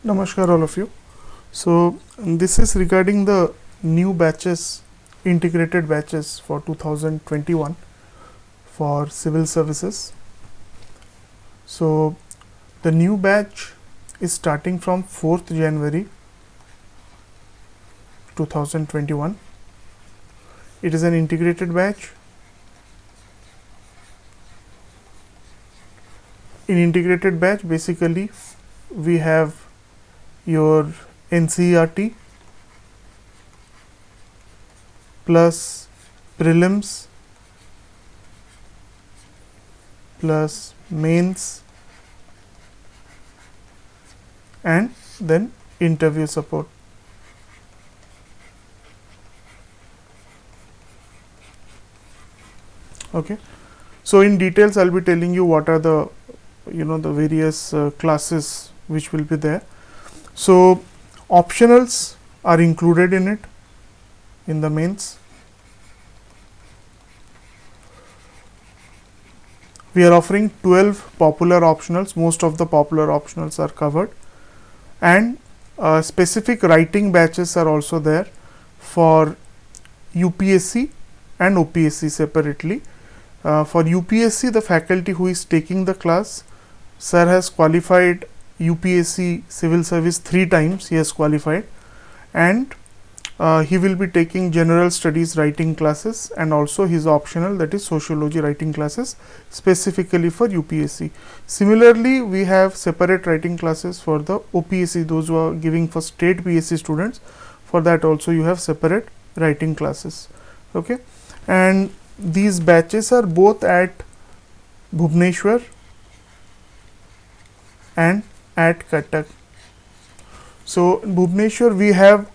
Namaskar all of you. So this is regarding the new batches, integrated batches for 2021 for civil services. So the new batch is starting from 4th January 2021. It is an integrated batch. In integrated batch, basically we have your NCERT plus prelims plus mains and then interview support. Okay, so in details I'll be telling you what are the the various classes which will be there. So optionals are included in it, in the mains. We are offering 12 popular optionals. Most of the popular optionals are covered, and specific writing batches are also there for UPSC and OPSC separately. For UPSC, the faculty who is taking the class, sir has qualified UPSC civil service 3 times. He has qualified, and he will be taking general studies writing classes and also his optional, that is sociology writing classes specifically for UPSC. Similarly, we have separate writing classes for the OPSC, those who are giving for state PSC students. For that also you have separate writing classes. Okay, and these batches are both at Bhubaneswar and at Cuttack. So in Bhubaneswar we have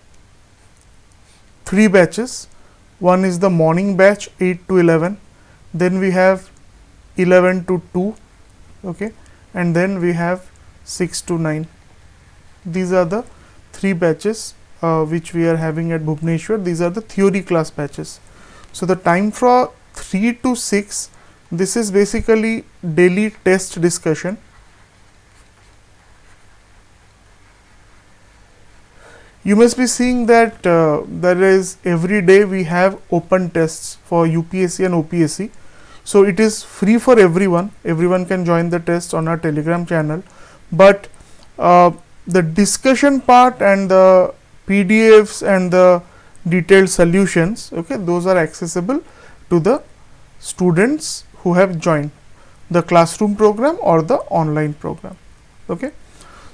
3 batches. One is the morning batch 8 to 11, then we have 11 to 2, okay, and then we have 6 to 9. These are the 3 batches which we are having at Bhubaneswar. These are the theory class batches. So the time for 3 to 6, this is basically daily test discussion. You must be seeing that there is every day we have open tests for UPSC and OPSC. So it is free for everyone. Everyone can join the test on our Telegram channel. But the discussion part and the PDFs and the detailed solutions, okay, those are accessible to the students who have joined the classroom program or the online program. Okay,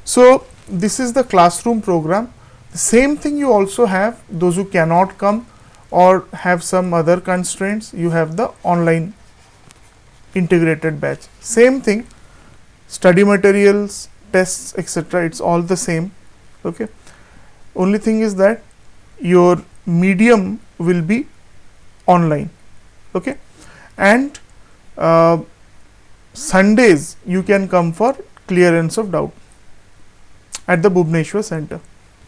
so this is the classroom program. The same thing you also have those who cannot come or have some other constraints. You have the online integrated batch. Same thing, study materials, tests, etc. It's all the same. Okay, only thing is that your medium will be online. Okay, and Sundays you can come for clearance of doubt at the Bhubaneswar center.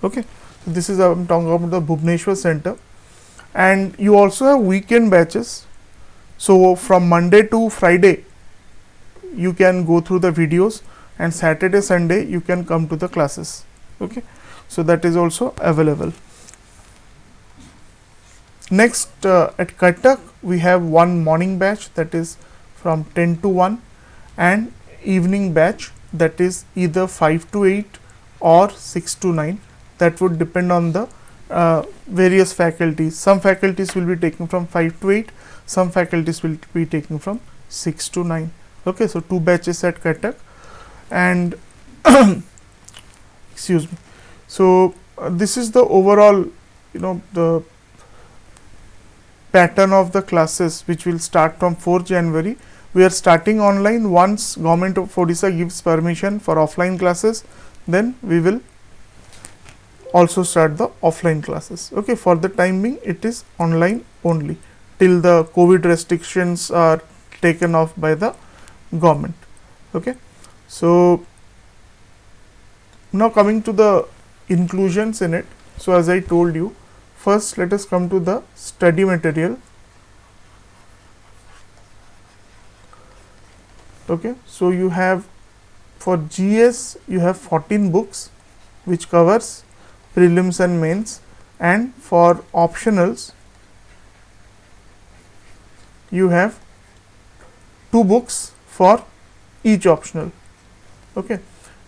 Okay, so this is I'm talking about the Bhubaneswar center, and you also have weekend batches. So from Monday to Friday you can go through the videos, and Saturday Sunday you can come to the classes. Okay, so that is also available. Next at Cuttack we have one morning batch, that is from 10 to 1, and evening batch, that is either 5 to 8 or 6 to 9. That would depend on the various faculties. Some faculties will be taking from 5 to 8, some faculties will be taking from 6 to 9. Okay, so 2 batches at Cuttack, and excuse me. So this is the overall, the pattern of the classes which will start from 4th January. We are starting online. Once Government of Odisha gives permission for offline classes, then we will also start the offline classes. Okay, for the time being it is online only till the COVID restrictions are taken off by the government. Okay, so now coming to the inclusions in it. So as I told you, first let us come to the study material. Okay, so you have for GS you have 14 books, which covers prelims and mains, and for optionals you have 2 books for each optional. Okay.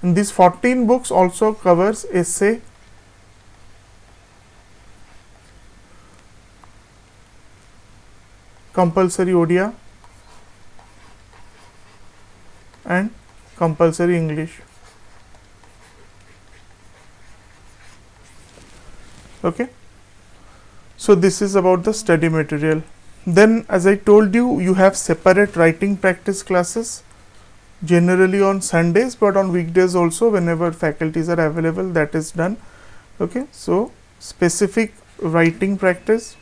And these 14 books also covers essay, compulsory Odia and compulsory English. Okay. So this is about the study material. Then, as I told you, you have separate writing practice classes, generally on Sundays, but on weekdays also whenever faculties are available, that is done. Okay. So specific writing practice,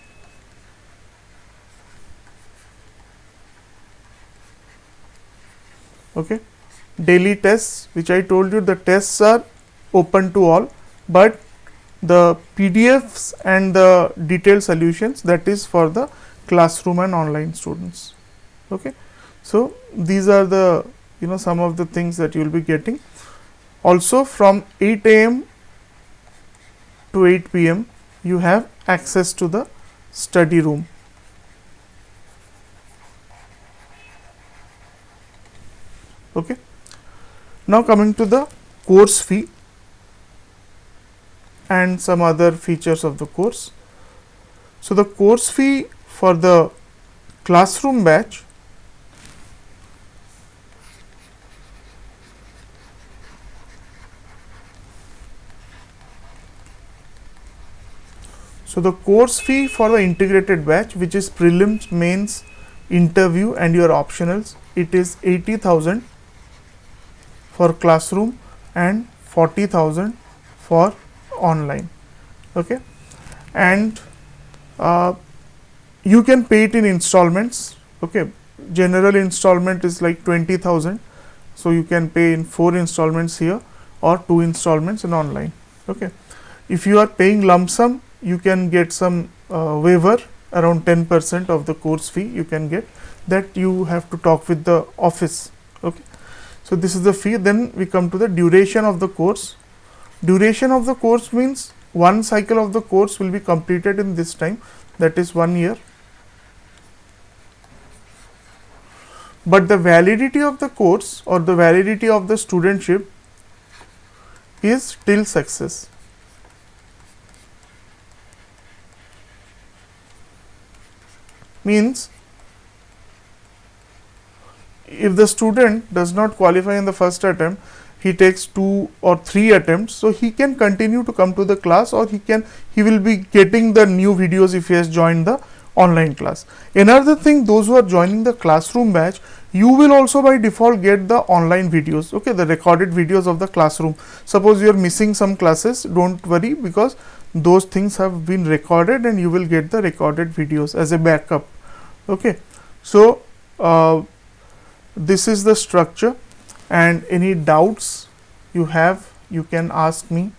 okay. Daily tests, which I told you, the tests are open to all, but the PDFs and the detailed solutions, that is for the classroom and online students. Okay. So these are the some of the things that you will be getting. Also from 8 AM to 8 PM you have access to the study room. Okay. Now coming to the course fee and some other features of the course. So the course fee for the classroom batch for the integrated batch, which is prelims, mains, interview and your optionals, it is 80,000 for classroom and 40,000 for online. Okay. And you can pay it in installments. Okay. General installment is like 20,000, so you can pay in 4 installments here or 2 installments in online. Okay. If you are paying lump sum, you can get some waiver, around 10% of the course fee you can get, that you have to talk with the office. Okay. So this is the fee. Then we come to the duration of the course. Duration of the course means one cycle of the course will be completed in this time, that is 1 year. But the validity of the course or the validity of the studentship is till success. Means if the student does not qualify in the first attempt, he takes 2 or 3 attempts, so he can continue to come to the class, or he will be getting the new videos if he has joined the online class. Another thing, those who are joining the classroom batch, you will also by default get the online videos, okay, the recorded videos of the classroom. Suppose you are missing some classes, don't worry, because those things have been recorded and you will get the recorded videos as a backup. Okay. So this is the structure, and any doubts you have, you can ask me.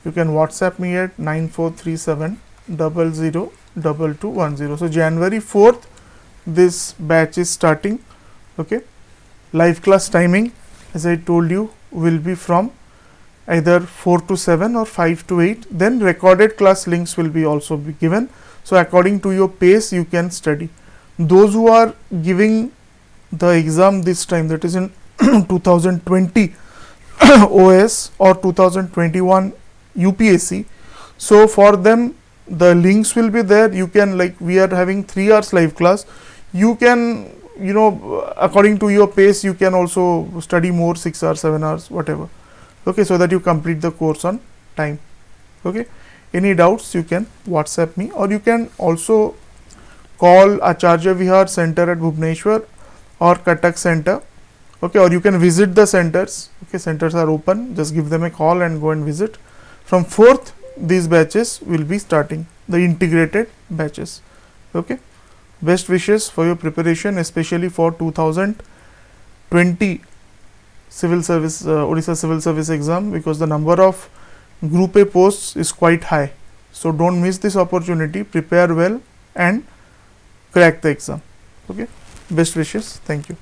You can WhatsApp me at 9437 002210. So January 4th this batch is starting. Okay. Live class timing, as I told you, will be from either 4 to 7 or 5 to 8. Then recorded class links will be also be given. So according to your pace you can study. Those who are giving the exam this time, that is in 2020 OS or 2021 UPSC, so for them the links will be there. You can, like, we are having 3 hours live class, you can, according to your pace, you can also study more, 6 hours, 7 hours, whatever. Okay, so that you complete the course on time. Okay. Any doubts, you can WhatsApp me, or you can also call Acharya Vihar Center at Bhubaneswar or Cuttack Center. Okay, or you can visit the centers. Okay, centers are open, just give them a call and go and visit. From 4th these batches will be starting, the integrated batches. Okay. Best wishes for your preparation, especially for 2020 civil service, Odisha civil service exam, because the number of group A posts is quite high. So don't miss this opportunity, prepare well and crack the exam. Okay. Best wishes. Thank you.